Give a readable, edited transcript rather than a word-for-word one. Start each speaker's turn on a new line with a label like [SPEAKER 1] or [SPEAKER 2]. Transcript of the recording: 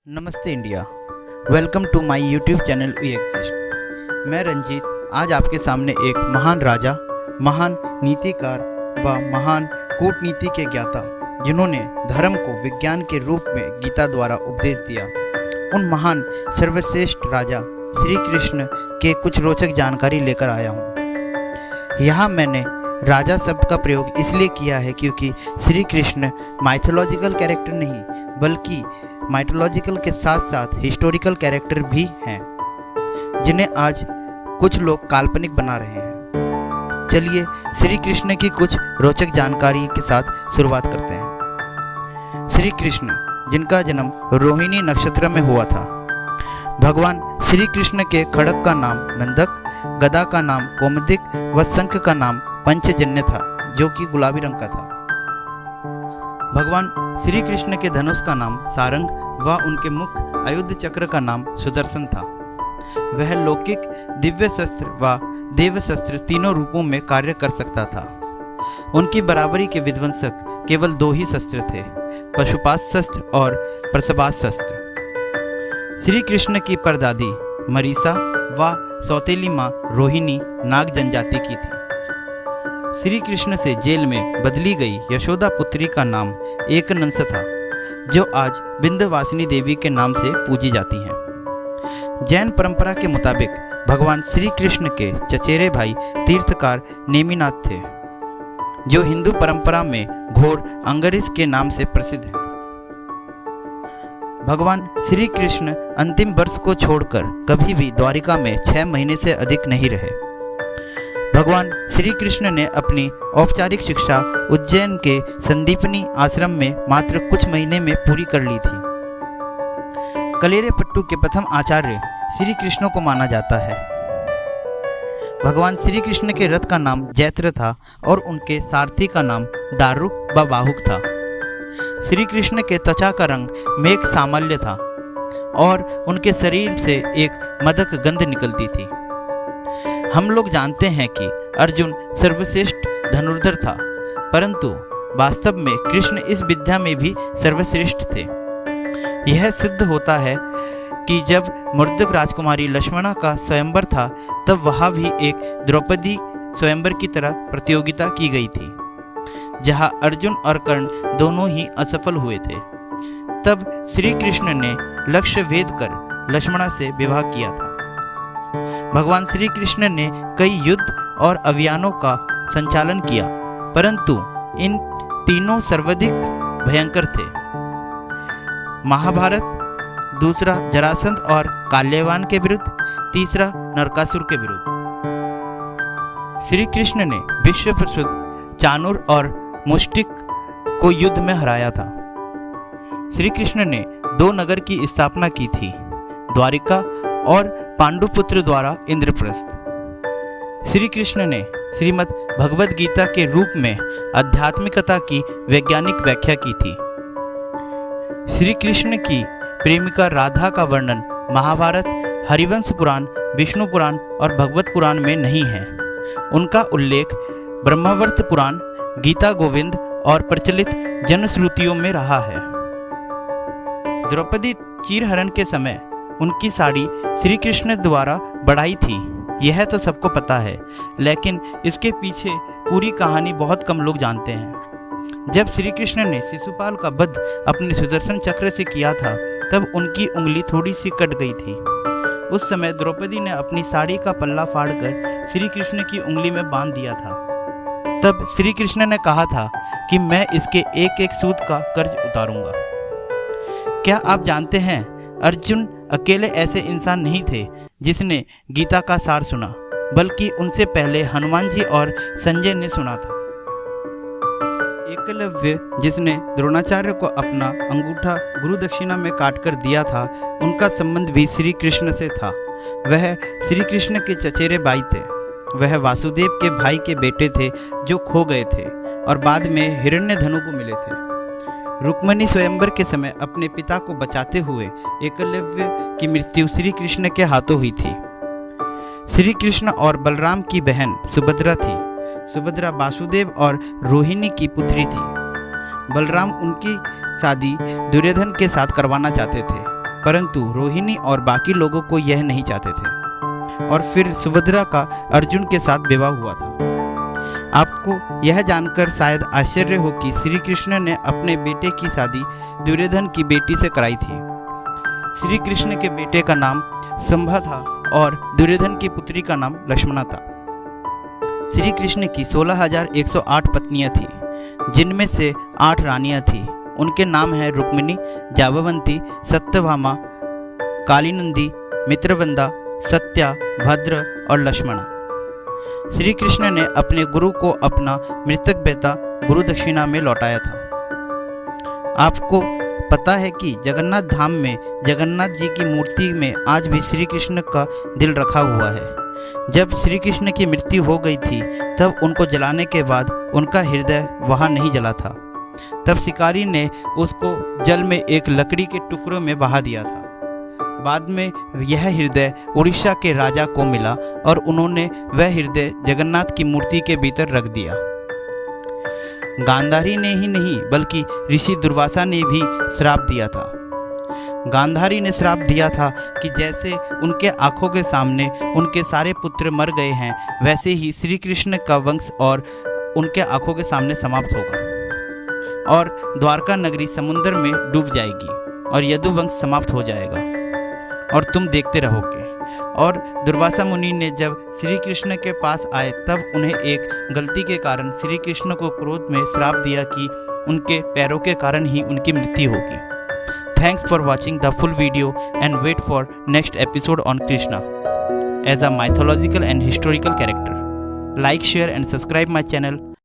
[SPEAKER 1] नमस्ते India. Welcome to my YouTube channel we exist. मैं रंजीत आज आपके सामने एक महान राजा, महान नीतिकार व महान कूटनीति के ज्ञाता जिन्होंने धर्म को विज्ञान के रूप में गीता द्वारा उपदेश दिया, उन महान सर्वश्रेष्ठ राजा श्री कृष्ण के कुछ रोचक जानकारी लेकर आया हूँ। यहाँ मैंने राजा शब्द का प्रयोग इसलिए किया है क्योंकि श्री कृष्ण माइथोलॉजिकल कैरेक्टर नहीं बल्कि माइथोलॉजिकल के साथ साथ हिस्टोरिकल कैरेक्टर भी हैं, जिन्हें आज कुछ लोग काल्पनिक बना रहे हैं। चलिए श्री कृष्ण की कुछ रोचक जानकारी के साथ शुरुआत करते हैं। श्री कृष्ण जिनका जन्म रोहिणी नक्षत्र में हुआ था। भगवान श्री कृष्ण के खड्ग का नाम नंदक, गदा का नाम कौमुदिक व शंख का नाम पंचजन्य था, जो कि गुलाबी रंग का था। भगवान श्री कृष्ण के धनुष का नाम सारंग व उनके मुख आयुध चक्र का नाम सुदर्शन था। वह लौकिक, दिव्य शस्त्र व देव शस्त्र तीनों रूपों में कार्य कर सकता था। उनकी बराबरी के विध्वंसक केवल दो ही शस्त्र थे, पशुपात शस्त्र और प्रसवास शस्त्र। श्री कृष्ण की परदादी मरीसा व सौतेली माँ रोहिणी नाग जनजाति की थी। श्री कृष्ण से जेल में बदली गई यशोदा पुत्री का नाम एकनंस था, जो आज विंध्यवासिनी देवी के नाम से पूजी जाती हैं। जैन परंपरा के मुताबिक भगवान श्री कृष्ण के चचेरे भाई तीर्थकार नेमिनाथ थे, जो हिंदू परंपरा में घोर अंगरीश के नाम से प्रसिद्ध है। भगवान श्री कृष्ण अंतिम वर्ष को छोड़कर कभी भी द्वारिका में 6 महीने से अधिक नहीं रहे। भगवान श्री कृष्ण ने अपनी औपचारिक शिक्षा उज्जैन के संदीपनी आश्रम में मात्र कुछ महीने में पूरी कर ली थी। कलेरे पट्टू के प्रथम आचार्य श्री कृष्ण को माना जाता है। भगवान श्री कृष्ण के रथ का नाम जैत्र था और उनके सारथी का नाम दारुक व बाहुक था। श्री कृष्ण के त्वचा का रंग मेघ सामाल्य था और उनके शरीर से एक मदक गंध निकलती थी। हम लोग जानते हैं कि अर्जुन सर्वश्रेष्ठ धनुर्धर था, परंतु वास्तव में कृष्ण इस विद्या में भी सर्वश्रेष्ठ थे। यह सिद्ध होता है कि जब मर्दक राजकुमारी लक्ष्मणा का स्वयंवर था, तब वहाँ भी एक द्रौपदी स्वयंवर की तरह प्रतियोगिता की गई थी, जहाँ अर्जुन और कर्ण दोनों ही असफल हुए थे। तब श्री कृष्ण ने लक्ष्य भेद कर लक्ष्मणा से विवाह किया था। भगवान श्री कृष्ण ने कई युद्ध और अभियानों का संचालन किया, परंतु इन तीनों सर्वाधिक भयंकर थे। महाभारत, दूसरा जरासंध और काल्यवान के विरुद्ध, तीसरा नरकासुर के विरुद्ध। श्री कृष्ण ने विश्व प्रसिद्ध चाणूर और मुष्टिक को युद्ध में हराया था। श्री कृष्ण ने 2 नगर की स्थापना की थी, द्वारिका और पांडुपुत्र द्वारा इंद्रप्रस्थ। श्री कृष्ण ने श्रीमद् भगवद गीता के रूप में आध्यात्मिकता की वैज्ञानिक व्याख्या की थी। श्री कृष्ण की प्रेमिका राधा का वर्णन महाभारत, हरिवंश पुराण, विष्णु पुराण और भगवत पुराण में नहीं है। उनका उल्लेख ब्रह्मावर्त पुराण, गीता गोविंद और प्रचलित जनश्रुतियों में रहा है। द्रौपदी चीरहरण के समय उनकी साड़ी श्री कृष्ण द्वारा बढ़ाई थी, यह तो सबको पता है, लेकिन इसके पीछे पूरी कहानी बहुत कम लोग जानते हैं। जब श्री कृष्ण ने शिशुपाल का वध अपने सुदर्शन चक्र से किया था, तब उनकी उंगली थोड़ी सी कट गई थी। उस समय द्रौपदी ने अपनी साड़ी का पल्ला फाड़कर श्री कृष्ण की उंगली में बांध दिया था। तब श्री कृष्ण ने कहा था कि मैं इसके एक एक सूत का कर्ज उतारूंगा। क्या आप जानते हैं, अर्जुन अकेले ऐसे इंसान नहीं थे जिसने गीता का सार सुना, बल्कि उनसे पहले हनुमान जी और संजय ने सुना था। एकलव्य, जिसने द्रोणाचार्य को अपना अंगूठा गुरु दक्षिणा में काटकर दिया था, उनका संबंध भी श्री कृष्ण से था। वह श्री कृष्ण के चचेरे भाई थे। वह वासुदेव के भाई के बेटे थे जो खो गए थे और बाद में हिरण्यधनु को मिले थे। रुक्मिणी स्वयंवर के समय अपने पिता को बचाते हुए एकलव्य की मृत्यु श्री कृष्ण के हाथों हुई थी। श्री कृष्ण और बलराम की बहन सुभद्रा थी। सुभद्रा वासुदेव और रोहिणी की पुत्री थी। बलराम उनकी शादी दुर्योधन के साथ करवाना चाहते थे, परंतु रोहिणी और बाकी लोगों को यह नहीं चाहते थे और फिर सुभद्रा का अर्जुन के साथ विवाह हुआ था। आपको यह जानकर शायद आश्चर्य हो कि श्री कृष्ण ने अपने बेटे की शादी दुर्योधन की बेटी से कराई थी। श्री कृष्ण के बेटे का नाम संभा था और दुर्योधन की पुत्री का नाम लक्ष्मणा था। श्री कृष्ण की 16,108 पत्नियां थीं, जिनमें से 8 रानियां थीं। उनके नाम हैं रुक्मिणी, जाबवंती, सत्यभामा, कालिनंदी, मित्रवंदा, सत्या, भद्र और लक्ष्मणा। श्री कृष्ण ने अपने गुरु को अपना मृतक बेटा गुरु दक्षिणा में लौटाया था। आपको पता है कि जगन्नाथ धाम में जगन्नाथ जी की मूर्ति में आज भी श्री कृष्ण का दिल रखा हुआ है। जब श्री कृष्ण की मृत्यु हो गई थी तब उनको जलाने के बाद उनका हृदय वहाँ नहीं जला था। तब शिकारी ने उसको जल में एक लकड़ी के टुकड़ों में बहा दिया था। बाद में यह हृदय उड़ीसा के राजा को मिला और उन्होंने वह हृदय जगन्नाथ की मूर्ति के भीतर रख दिया। गांधारी ने ही नहीं बल्कि ऋषि दुर्वासा ने भी श्राप दिया था। गांधारी ने श्राप दिया था कि जैसे उनके आंखों के सामने उनके सारे पुत्र मर गए हैं, वैसे ही श्री कृष्ण का वंश और उनके आंखों के सामने समाप्त होगा और द्वारका नगरी समुद्र में डूब जाएगी और यदुवंश समाप्त हो जाएगा और तुम देखते रहोगे। और दुर्वासा मुनि ने जब श्री कृष्ण के पास आए तब उन्हें एक गलती के कारण श्री कृष्ण को क्रोध में श्राप दिया कि उनके पैरों के कारण ही उनकी मृत्यु होगी। Thanks for watching the full video and wait for next episode on Krishna as a mythological and historical character. Like, share and subscribe my channel.